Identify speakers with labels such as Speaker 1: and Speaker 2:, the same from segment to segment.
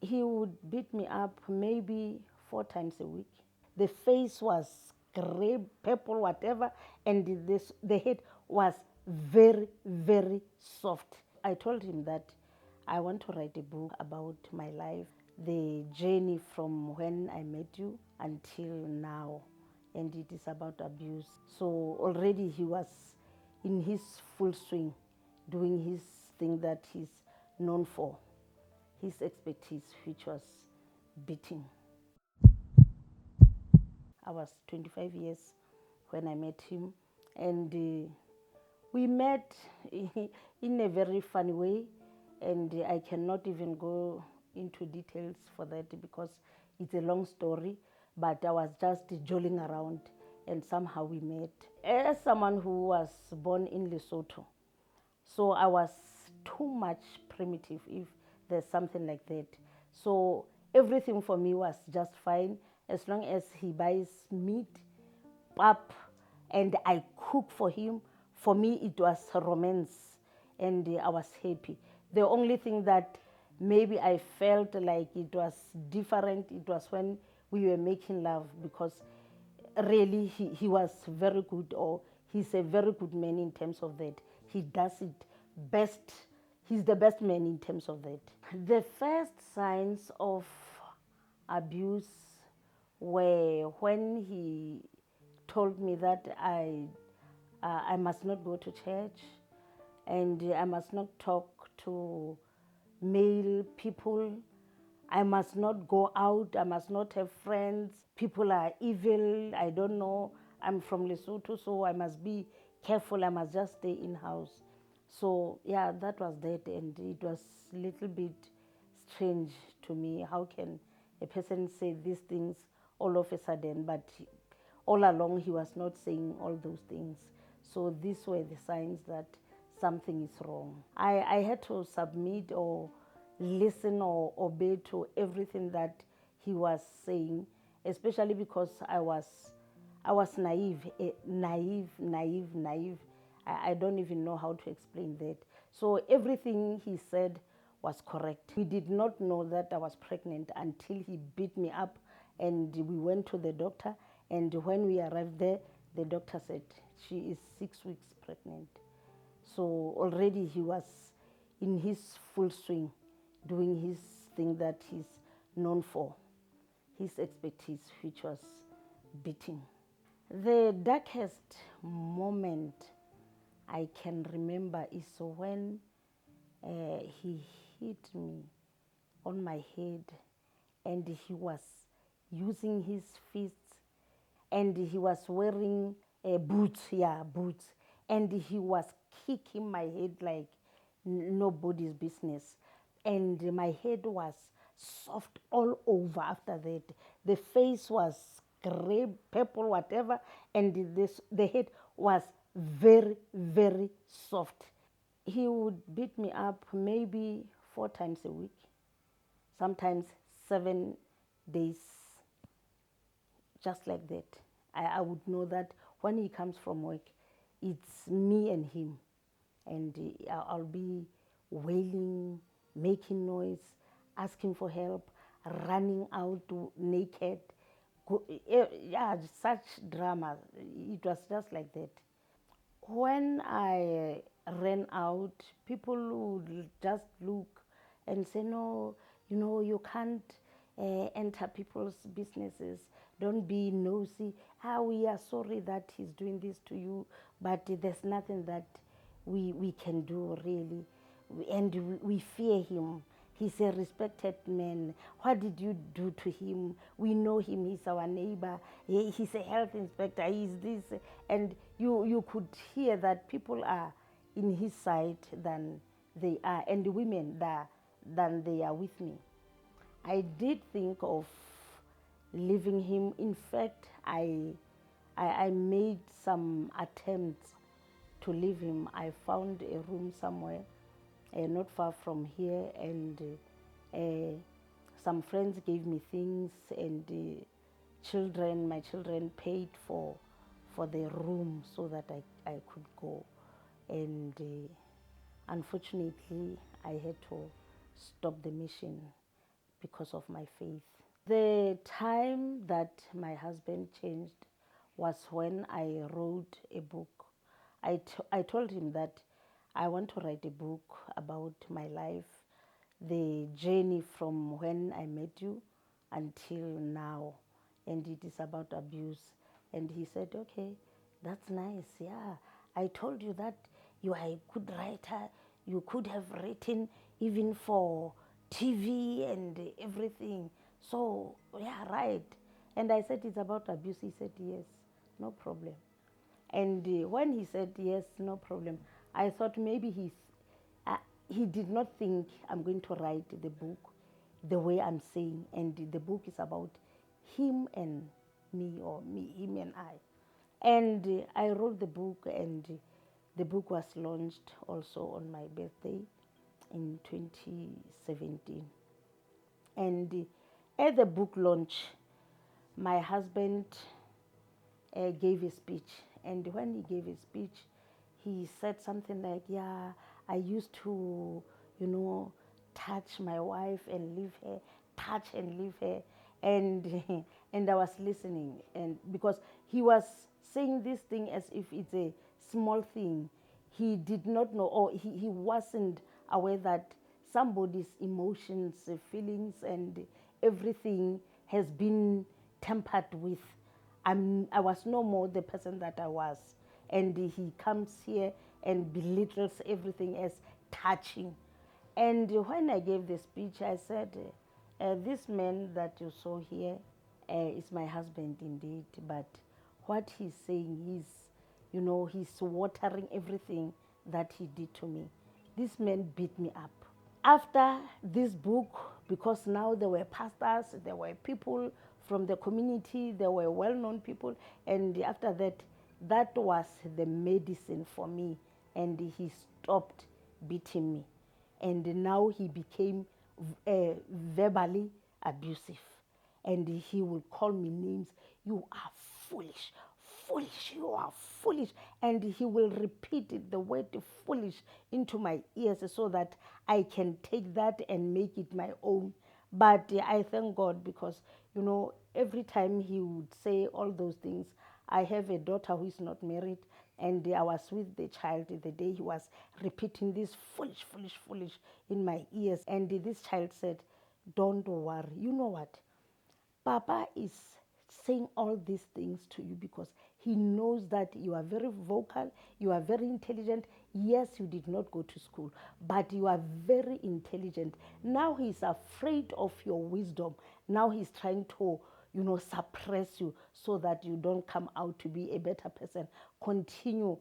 Speaker 1: He would beat me up maybe 4 times a week. The face was gray, purple, whatever, and the head was very, very soft. I told him that I want to write a book about my life, the journey from when I met you until now, and it is about abuse. So already he was in his full swing, doing his thing that he's known for, his expertise, which was beating. I was 25 years when I met him, and we met in a very funny way, and I cannot even go into details for that because it's a long story, but I was just jolling around and somehow we met. As someone who was born in Lesotho, so I was too much primitive, if there's something like that. So everything for me was just fine as long as he buys meat, pap, and I cook for him. For me, it was romance, and I was happy. The only thing that maybe I felt like it was different, it was when we were making love, because really he was very good, or he's a very good man in terms of that. He does it best. He's the best man in terms of that. The first signs of abuse were when he told me that I must not go to church and I must not talk to male people. I must not go out. I must not have friends. People are evil. I don't know. I'm from Lesotho, so I must be careful. I must just stay in house. So yeah, that was that, and it was a little bit strange to me. How can a person say these things all of a sudden, but all along he was not saying all those things. So these were the signs that something is wrong. I had to submit or listen or obey to everything that he was saying, especially because I was naive, naive. I don't even know how to explain that. So everything he said was correct. We did not know that I was pregnant until he beat me up, and we went to the doctor, and when we arrived there, the doctor said she is 6 weeks pregnant. So already he was in his full swing, doing his thing that he's known for, his expertise, which was beating. The darkest moment I can remember is when he hit me on my head, and he was using his fists, and he was wearing boots, and he was kicking my head like nobody's business, and my head was soft all over after that. The face was gray, purple, whatever, and the head was very, very soft. He would beat me up maybe 4 times a week, sometimes 7 days, just like that. I would know that when he comes from work, it's me and him, and I'll be wailing, making noise, asking for help, running out naked. Yeah, such drama. It was just like that. When I ran out, people would just look and say, no, you can't enter people's businesses. Don't be nosy. We are sorry that he's doing this to you, but there's nothing that we can do really. And we fear him. He's a respected man. What did you do to him? We know him. He's our neighbor. He's a health inspector. He's this. And you could hear that people are in his side than they are, and women than they are with me. I did think of leaving him. In fact, I made some attempts to leave him. I found a room somewhere not far from here, and some friends gave me things, and my children paid for the room so that I could go. And unfortunately, I had to stop the mission because of my faith. The time that my husband changed was when I wrote a book. I told him that I want to write a book about my life, the journey from when I met you until now, and it is about abuse. And he said, okay, that's nice. Yeah, I told you that you are a good writer. You could have written even for TV and everything. So, yeah, right. And I said, it's about abuse. He said, yes, no problem. And when he said, yes, no problem, I thought maybe uh, he did not think I'm going to write the book the way I'm saying. And the book is about him and me, or me, him and I. And I wrote the book, and the book was launched also on my birthday in 2017. And at the book launch, my husband gave a speech. And when he gave a speech, he said something like, yeah, I used to, you know, touch my wife and leave her, touch and leave her. And, and I was listening. And because he was saying this thing as if it's a small thing, he did not know, or he wasn't aware that somebody's emotions, feelings, and everything has been tampered with. I was no more the person that I was. And he comes here and belittles everything as touching. And when I gave the speech, I said, this man that you saw here is my husband indeed, but what he's saying, he's watering everything that he did to me. This man beat me up. After this book, because now there were pastors, there were people from the community, there were well-known people, and after that, that was the medicine for me, and he stopped beating me. And now he became verbally abusive, and he will call me names. You are foolish, foolish, you are foolish. And he will repeat it, the word foolish, into my ears so that I can take that and make it my own. But I thank God because, every time he would say all those things, I have a daughter who is not married, and I was with the child the day he was repeating this foolish, foolish, foolish in my ears. And this child said, don't worry. You know what? Papa is saying all these things to you because he knows that you are very vocal, you are very intelligent. Yes, you did not go to school, but you are very intelligent. Now he's afraid of your wisdom. Now he's trying to, suppress you so that you don't come out to be a better person. Continue,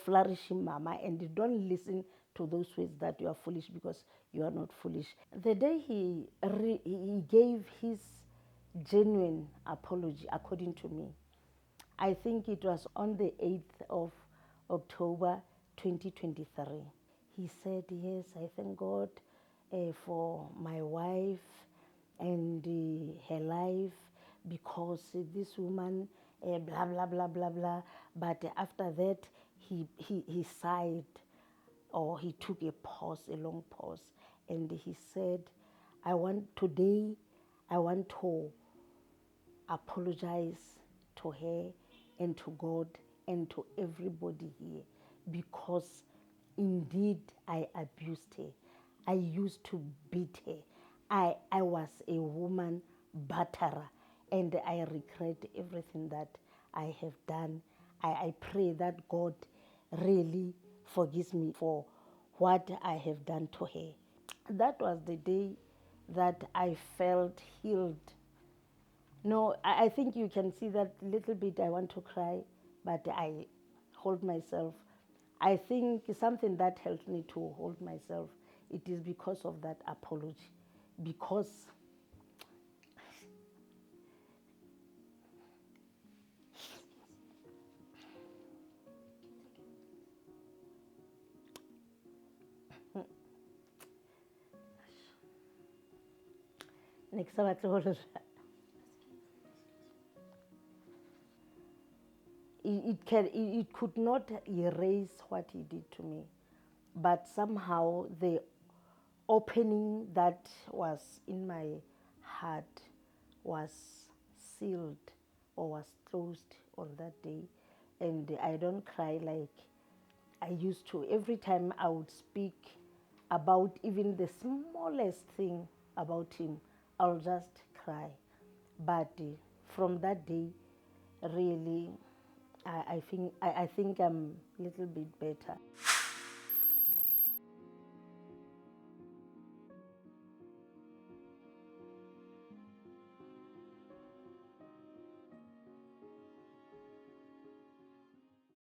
Speaker 1: flourishing, Mama, and don't listen to those words that you are foolish because you are not foolish. The day he gave his genuine apology, according to me, I think it was on the 8th of October 2023. He said, yes, I thank God for my wife and her life because this woman, blah, blah, blah, blah, blah. But after that, he sighed, or he took a pause, a long pause, and he said, I want to apologize to her and to God and to everybody here because indeed I abused her. I used to beat her. I was a woman batterer, and I regret everything that I have done. I pray that God really forgives me for what I have done to her. That was the day that I felt healed. No, I think you can see that little bit I want to cry, but I hold myself. I think something that helped me to hold myself, it is because of that apology. Because next time it could not erase what he did to me, but somehow the opening that was in my heart was sealed or was closed on that day. And I don't cry like I used to. Every time I would speak about even the smallest thing about him, I'll just cry. But from that day, really, I think I'm a little bit better.